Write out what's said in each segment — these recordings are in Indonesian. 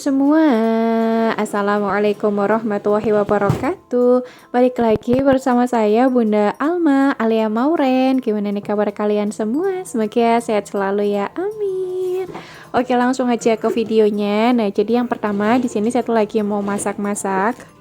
semua, assalamualaikum warahmatullahi wabarakatuh. Balik lagi bersama saya Bunda Alma Alia Mauren. Gimana nih kabar kalian semua? Semoga sehat selalu ya, amin. Oke, langsung aja ke videonya. Nah, jadi yang pertama di sini saya tuh lagi mau masak-masak.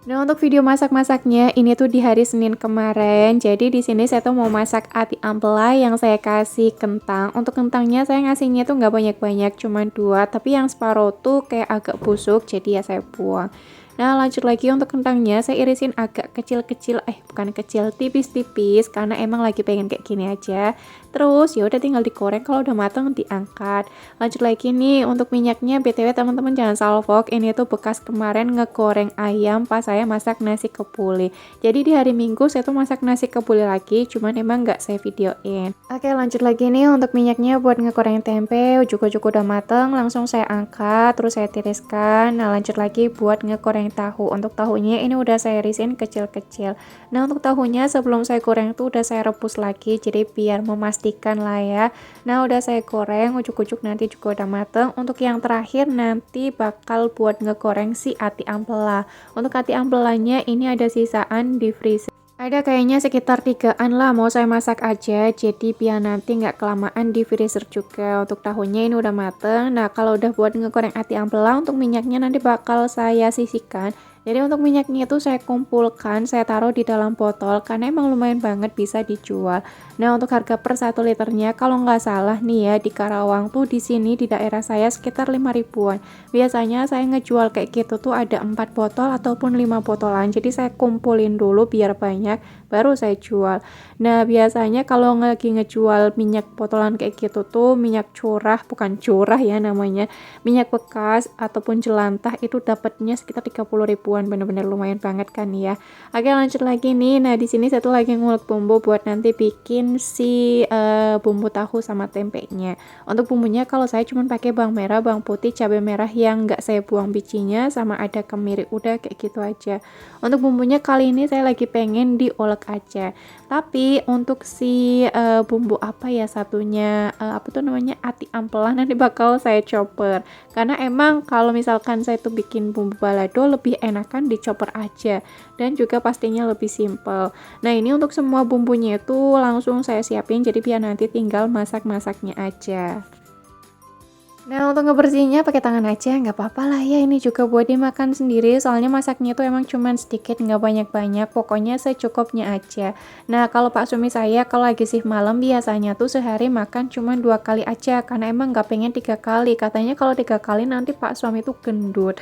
Nah, untuk video masak-masaknya ini tuh di hari Senin kemarin. Jadi di sini saya tuh mau masak ati ampela yang saya kasih kentang. Untuk kentangnya saya ngasihnya tuh nggak banyak-banyak, cuma 2. Tapi yang separuh tuh kayak agak busuk, jadi ya saya buang. Nah, lanjut lagi untuk kentangnya saya irisin agak kecil-kecil, bukan kecil, tipis-tipis karena emang lagi pengen kayak gini aja. Terus ya udah tinggal digoreng, kalau udah mateng diangkat. Lanjut lagi nih untuk minyaknya, BTW teman-teman jangan salvok, ini tuh bekas kemarin ngegoreng ayam pas saya masak nasi kebuli. Jadi di hari Minggu saya tuh masak nasi kebuli lagi, cuman emang nggak saya videoin. Oke, lanjut lagi nih untuk minyaknya buat ngegoreng tempe, ujuk-ujuk udah mateng, langsung saya angkat, terus saya tiriskan. Nah, lanjut lagi buat ngegoreng tahu. Untuk tahunya ini udah saya irisin kecil-kecil. Nah, untuk tahunya sebelum saya goreng tuh udah saya rebus lagi, jadi biar memastikan lah ya. Nah, udah saya goreng, ujuk-ujuk nanti juga udah mateng. Untuk yang terakhir nanti bakal buat ngegoreng si ati ampela. Untuk ati ampelanya ini ada sisaan di freezer. Ada kayaknya sekitar 3-an lah, mau saya masak aja, jadi biar nanti nggak kelamaan di freezer juga. Untuk tahunya ini udah mateng. Nah, kalau udah buat ngegoreng ati ampela, untuk minyaknya nanti bakal saya sisihkan. Jadi untuk minyaknya itu saya kumpulkan, saya taruh di dalam botol karena emang lumayan banget bisa dijual. Nah, untuk harga per 1 liternya kalau nggak salah nih ya di Karawang tuh di sini di daerah saya sekitar 5 ribuan. Biasanya saya ngejual kayak gitu tuh ada 4 botol ataupun 5 botolan. Jadi saya kumpulin dulu biar banyak baru saya jual. Nah, biasanya kalau lagi ngejual minyak botolan kayak gitu tuh minyak curah, bukan curah ya namanya, minyak bekas ataupun jelantah itu dapatnya sekitar 30 ribuan, bener-bener lumayan banget kan ya. Oke, lanjut lagi nih. Nah, di sini saya tuh lagi ngulek bumbu buat nanti bikin si bumbu tahu sama tempenya. Untuk bumbunya kalau saya cuma pakai bawang merah, bawang putih, cabai merah yang nggak saya buang bijinya, sama ada kemiri, udah kayak gitu aja. Untuk bumbunya kali ini saya lagi pengen diolek aja. Tapi untuk si bumbu apa ya satunya, apa tuh namanya, ati ampela, nanti bakal saya chopper. Karena emang kalau misalkan saya tuh bikin bumbu balado lebih enakan dichopper aja. Dan juga pastinya lebih simple. Nah, ini untuk semua bumbunya itu langsung saya siapin, jadi biar nanti tinggal masak-masaknya aja. Nah, untuk ngebersihinnya pakai tangan aja, nggak apa-apa lah ya, ini juga buat dimakan sendiri, soalnya masaknya tuh emang cuman sedikit, nggak banyak-banyak, pokoknya secukupnya aja. Nah, kalau Pak suami saya kalau lagi shift malam biasanya tuh sehari makan cuman 2 kali aja, karena emang nggak pengen 3 kali, katanya kalau 3 kali nanti Pak suami tuh gendut.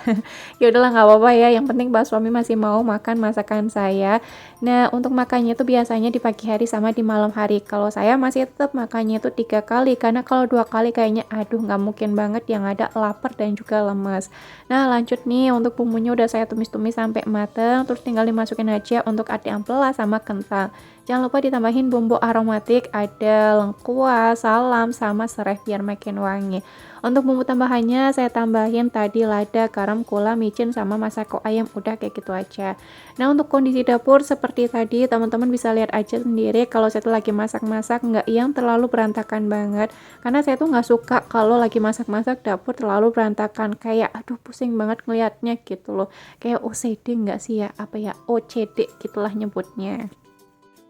Ya udahlah nggak apa-apa ya, yang penting Pak suami masih mau makan masakan saya. Nah, untuk makannya tuh biasanya di pagi hari sama di malam hari. Kalau saya masih tetap makannya tuh 3 kali, karena kalau 2 kali kayaknya aduh nggak mungkin banget, yang ada lapar dan juga lemes. Nah, lanjut nih untuk bumbunya udah saya tumis-tumis sampai mateng, terus tinggal dimasukin aja untuk ati ampela sama kentang. Jangan lupa ditambahin bumbu aromatik, ada lengkuas, salam, sama serai biar makin wangi. Untuk bumbu tambahannya saya tambahin tadi lada, garam, gula, micin, sama masako ayam, udah kayak gitu aja. Nah, untuk kondisi dapur seperti tadi teman-teman bisa lihat aja sendiri, kalau saya tuh lagi masak-masak nggak yang terlalu berantakan banget, karena saya tuh nggak suka kalau lagi masak-masak dapur terlalu berantakan, kayak aduh pusing banget ngelihatnya gitu loh, kayak OCD nggak sih ya, apa ya, OCD gitulah nyebutnya.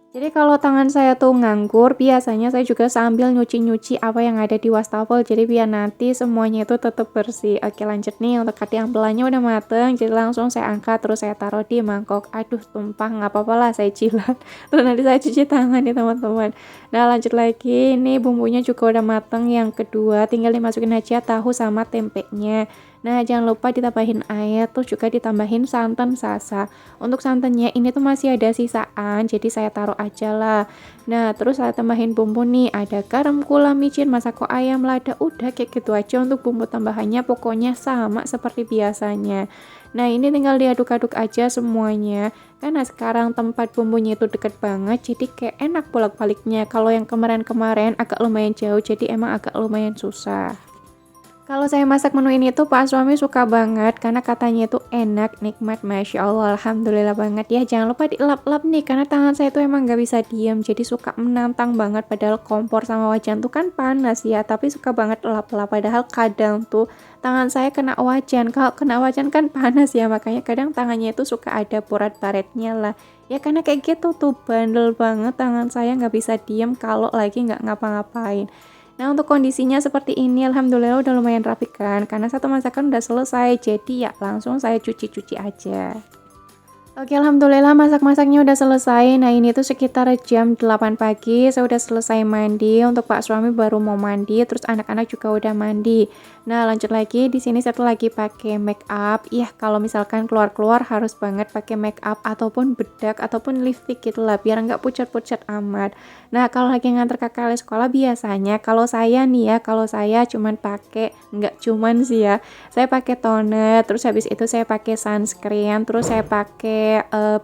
Jadi kalau tangan saya tuh nganggur, biasanya saya juga sambil nyuci-nyuci apa yang ada di wastafel, jadi biar nanti semuanya itu tetap bersih. Oke, lanjut nih untuk ati ampelanya udah mateng, jadi langsung saya angkat terus saya taruh di mangkok. Aduh, tumpah, nggak apa-apa lah, saya jilat. Terus nanti saya cuci tangan nih teman-teman. Nah, lanjut lagi, ini bumbunya juga udah mateng. Yang kedua, tinggal dimasukin aja tahu sama tempenya. Nah, jangan lupa ditambahin air, terus juga ditambahin santan sasa. Untuk santannya ini tuh masih ada sisaan, jadi saya taruh aja lah. Nah, terus saya tambahin bumbu nih, ada garam, gula, micin, masako ayam, lada, udah kayak gitu aja. Untuk bumbu tambahannya pokoknya sama seperti biasanya. Nah, ini tinggal diaduk-aduk aja semuanya. Karena sekarang tempat bumbunya itu deket banget, jadi kayak enak bolak-baliknya. Kalau yang kemarin-kemarin agak lumayan jauh, jadi emang agak lumayan susah. Kalau saya masak menu ini tuh Pak suami suka banget karena katanya itu enak, nikmat, Masya Allah, Alhamdulillah banget ya. Jangan lupa dilap-lap nih karena tangan saya tuh emang nggak bisa diem, jadi suka menantang banget padahal kompor sama wajan tuh kan panas ya, tapi suka banget lap-lap padahal kadang tuh tangan saya kena wajan. Kalau kena wajan kan panas ya, makanya kadang tangannya itu suka ada borat-baretnya lah. Ya karena kayak gitu tuh bandel banget tangan saya nggak bisa diem kalau lagi nggak ngapa-ngapain. Nah untuk kondisinya seperti ini alhamdulillah udah lumayan rapi kan karena satu masakan udah selesai jadi ya langsung saya cuci-cuci aja. Oke, alhamdulillah masak-masaknya udah selesai. Nah, ini tuh sekitar jam 8 pagi. Saya udah selesai mandi. Untuk Pak suami baru mau mandi, terus anak-anak juga udah mandi. Nah, lanjut lagi di sini saya tuh lagi pakai make up. Iya, kalau misalkan keluar-keluar harus banget pakai make up ataupun bedak ataupun lipstick gitu lah biar nggak pucat-pucat amat. Nah, kalau lagi nganter kakak les sekolah biasanya kalau saya nih ya, kalau saya cuman pakai nggak cuman sih ya. Saya pakai toner, terus habis itu saya pakai sunscreen, terus saya pakai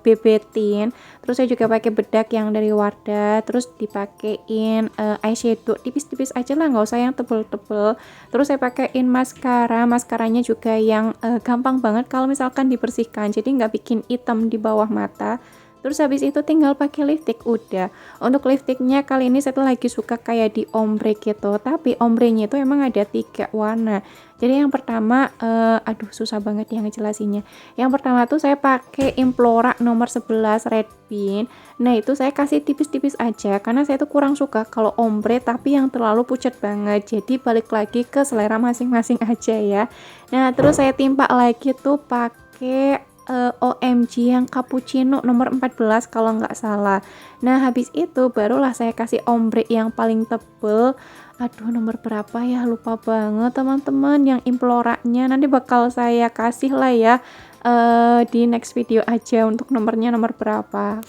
BB tint, terus saya juga pakai bedak yang dari Wardah, terus dipakein eyeshadow tipis-tipis aja lah, nggak usah yang tebel-tebel. Terus saya pakein maskaranya juga yang gampang banget kalau misalkan dibersihkan, jadi nggak bikin hitam di bawah mata. Terus habis itu tinggal pakai lipstick udah. Untuk lipsticknya kali ini saya lagi suka kayak di ombre gitu, tapi ombrenya itu emang ada 3 warna. Jadi yang pertama, aduh susah banget ya ngejelasinnya. Yang pertama tuh saya pakai Implora nomor 11 Red Bean. Nah itu saya kasih tipis-tipis aja karena saya tuh kurang suka kalau ombre tapi yang terlalu pucat banget. Jadi balik lagi ke selera masing-masing aja ya. Nah terus saya timpa lagi tuh pakai OMG yang cappuccino nomor 14 kalau nggak salah. Nah habis itu barulah saya kasih ombre yang paling tebel. Aduh nomor berapa ya, lupa banget teman-teman. Yang imploranya nanti bakal saya kasih lah ya di next video aja untuk nomornya nomor berapa.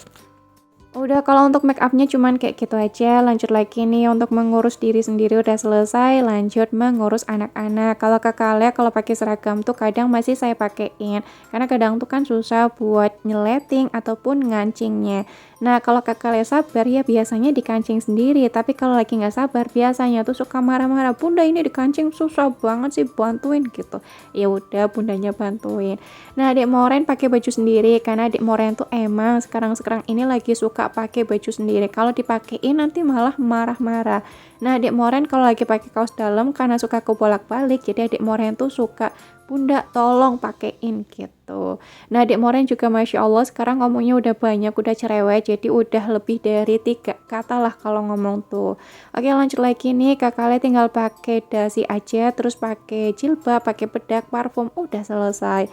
Udah kalau untuk make upnya cuman kayak gitu aja. Lanjut lagi nih untuk mengurus diri sendiri udah selesai. Lanjut mengurus anak-anak. Kalau kakak Lea kalau pakai seragam tuh kadang masih saya pakein karena kadang tuh kan susah buat nyeleting ataupun ngancingnya. Nah kalau kakak Lea sabar ya biasanya dikancing sendiri. Tapi kalau lagi nggak sabar biasanya tuh suka marah-marah. Bunda ini dikancing susah banget sih, bantuin gitu. Ya udah bundanya bantuin. Nah adik Moren pakai baju sendiri karena adik Moren tuh emang sekarang ini lagi suka pakai baju sendiri. Kalau dipakein nanti malah marah-marah. Nah adik Moren kalau lagi pakai kaos dalam karena suka kebolak-balik, jadi adik Moren tuh suka bunda tolong pakein gitu. Nah adik Moren juga Masya Allah sekarang ngomongnya udah banyak, udah cerewet, jadi udah lebih dari 3 kata lah kalau ngomong tuh. Oke lanjut lagi nih, kakak Le tinggal pakai dasi aja, terus pakai jilbab, pakai bedak, parfum, udah selesai.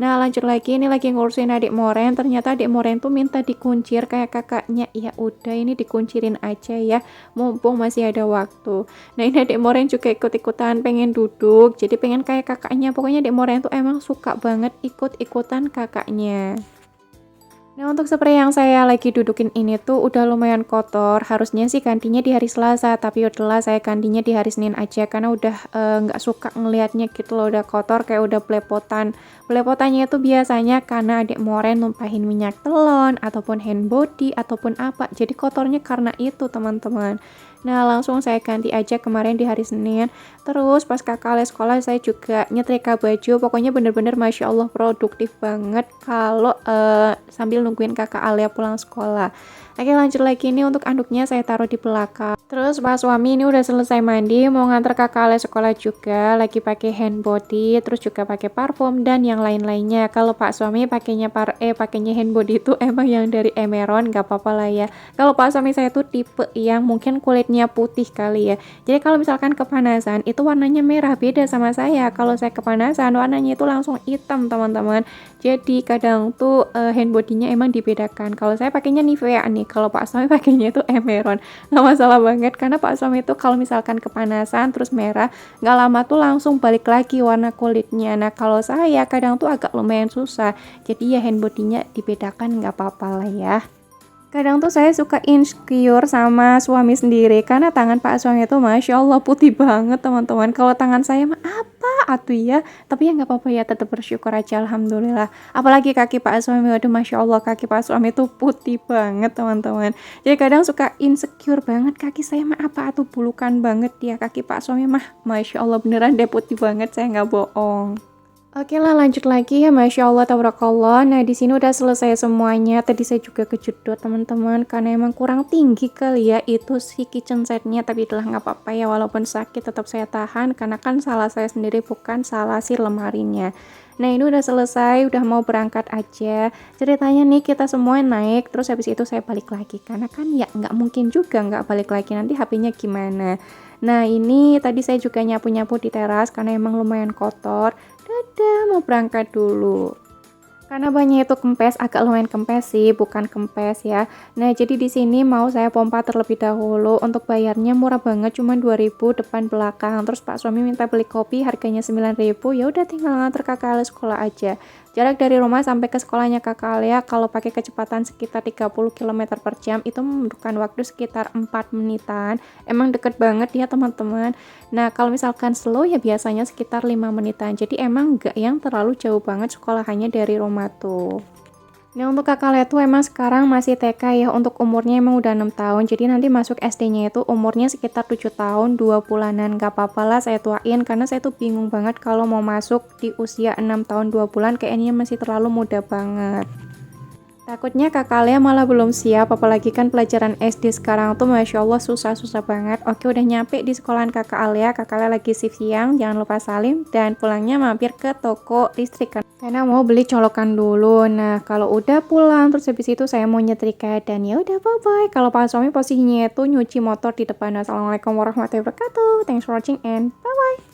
Nah lanjut lagi, ini lagi ngurusin adik Moren. Ternyata adik Moren tuh minta dikuncir kayak kakaknya. Ya udah ini dikuncirin aja ya, mumpung masih ada waktu. Nah ini adik Moren juga ikut-ikutan pengen duduk, jadi pengen kayak kakaknya. Pokoknya adik Moren tuh emang suka banget ikut-ikutan kakaknya. Nah untuk spray yang saya lagi dudukin ini tuh udah lumayan kotor. Harusnya sih gantinya di hari Selasa, tapi udahlah saya gantinya di hari Senin aja karena udah nggak suka ngelihatnya gitu loh, udah kotor kayak udah belepotan. Belepotannya itu biasanya karena adik Moren numpahin minyak telon ataupun hand body ataupun apa. Jadi kotornya karena itu teman-teman. Nah langsung saya ganti aja kemarin di hari Senin. Terus pas kakak les sekolah saya juga nyetrika baju. Pokoknya bener-bener Masya Allah produktif banget kalau sambil nungguin kakak Alia pulang sekolah. Oke lanjut lagi nih, untuk anduknya saya taruh di belakang. Terus Pak suami ini udah selesai mandi, mau nganter kakak Alia sekolah juga, lagi pakai hand body, terus juga pakai parfum dan yang lain-lainnya. Kalau Pak suami pakainya pakainya hand body itu emang yang dari Emeron, gak apa-apa lah ya. Kalau Pak suami saya tuh tipe yang mungkin kulitnya putih kali ya. Jadi kalau misalkan kepanasan itu warnanya merah, beda sama saya. Kalau saya kepanasan warnanya itu langsung hitam teman-teman. Jadi kadang tuh hand body-nya emang dibedakan. Kalau saya pakainya Nivea nih, kalau Pak suami pakainya itu Emeron. Nggak masalah banget karena Pak suami itu kalau misalkan kepanasan terus merah, nggak lama tuh langsung balik lagi warna kulitnya. Nah kalau saya kadang tuh agak lumayan susah. Jadi ya hand body-nya dibedakan, nggak apa-apa lah ya. Kadang tuh saya suka insecure sama suami sendiri karena tangan Pak suami itu Masya Allah putih banget teman-teman. Kalau tangan saya mah atuh ya. Tapi ya nggak apa-apa ya, tetap bersyukur aja alhamdulillah. Apalagi kaki Pak Suami, waduh Masya Allah kaki Pak Suami itu putih banget teman-teman. Jadi kadang suka insecure banget, kaki saya mah apa atuh bulukan banget ya, kaki Pak Suami mah Masya Allah beneran deh putih banget, saya nggak bohong. Oke lah lanjut lagi ya, Masya Allah tabarakallah. Nah di sini udah selesai semuanya. Tadi saya juga kejedot teman-teman karena emang kurang tinggi kali ya itu si kitchen setnya. Tapi itulah nggak apa-apa ya, walaupun sakit tetap saya tahan karena kan salah saya sendiri bukan salah si lemarinya. Nah ini udah selesai, udah mau berangkat aja. Ceritanya nih kita semua naik, terus habis itu saya balik lagi karena kan ya nggak mungkin juga nggak balik lagi, nanti HP-nya gimana. Nah ini tadi saya juga nyapu-nyapu di teras karena emang lumayan kotor. Dadah, mau berangkat dulu. Karena banyak itu kempes, agak lumayan kempes sih, bukan kempes ya. Nah, jadi di sini mau saya pompa terlebih dahulu. Untuk bayarnya murah banget, cuma 2.000 depan belakang. Terus Pak Suami minta beli kopi, harganya 9.000. Ya udah tinggal nganter Kakak Alia sekolah aja. Jarak dari rumah sampai ke sekolahnya Kakak Alia kalau pakai kecepatan sekitar 30 km per jam itu membutuhkan waktu sekitar 4 menitan. Emang deket banget ya teman-teman. Nah, kalau misalkan slow ya biasanya sekitar 5 menitan. Jadi emang nggak yang terlalu jauh banget sekolahannya dari rumah tuh. Nah, untuk Kakak Lea tuh emang sekarang masih TK ya, untuk umurnya emang udah 6 tahun, jadi nanti masuk SD-nya itu umurnya sekitar 7 tahun 2 bulanan. Gak apa-apa lah saya tuain, karena saya tuh bingung banget kalau mau masuk di usia 6 tahun 2 bulan, kayaknya masih terlalu muda banget. Takutnya Kakak Lea malah belum siap, apalagi kan pelajaran SD sekarang tuh Masya Allah susah-susah banget. Oke udah nyampe di sekolahan Kakak Lea lagi shift siang, jangan lupa salim, dan pulangnya mampir ke toko listrik karena mau beli colokan dulu. Nah kalau udah pulang terus habis itu saya mau nyetrika dan ya udah bye bye. Kalau Pak Suami posisinya itu nyuci motor di depan. Assalamualaikum warahmatullahi wabarakatuh. Thanks for watching and bye bye.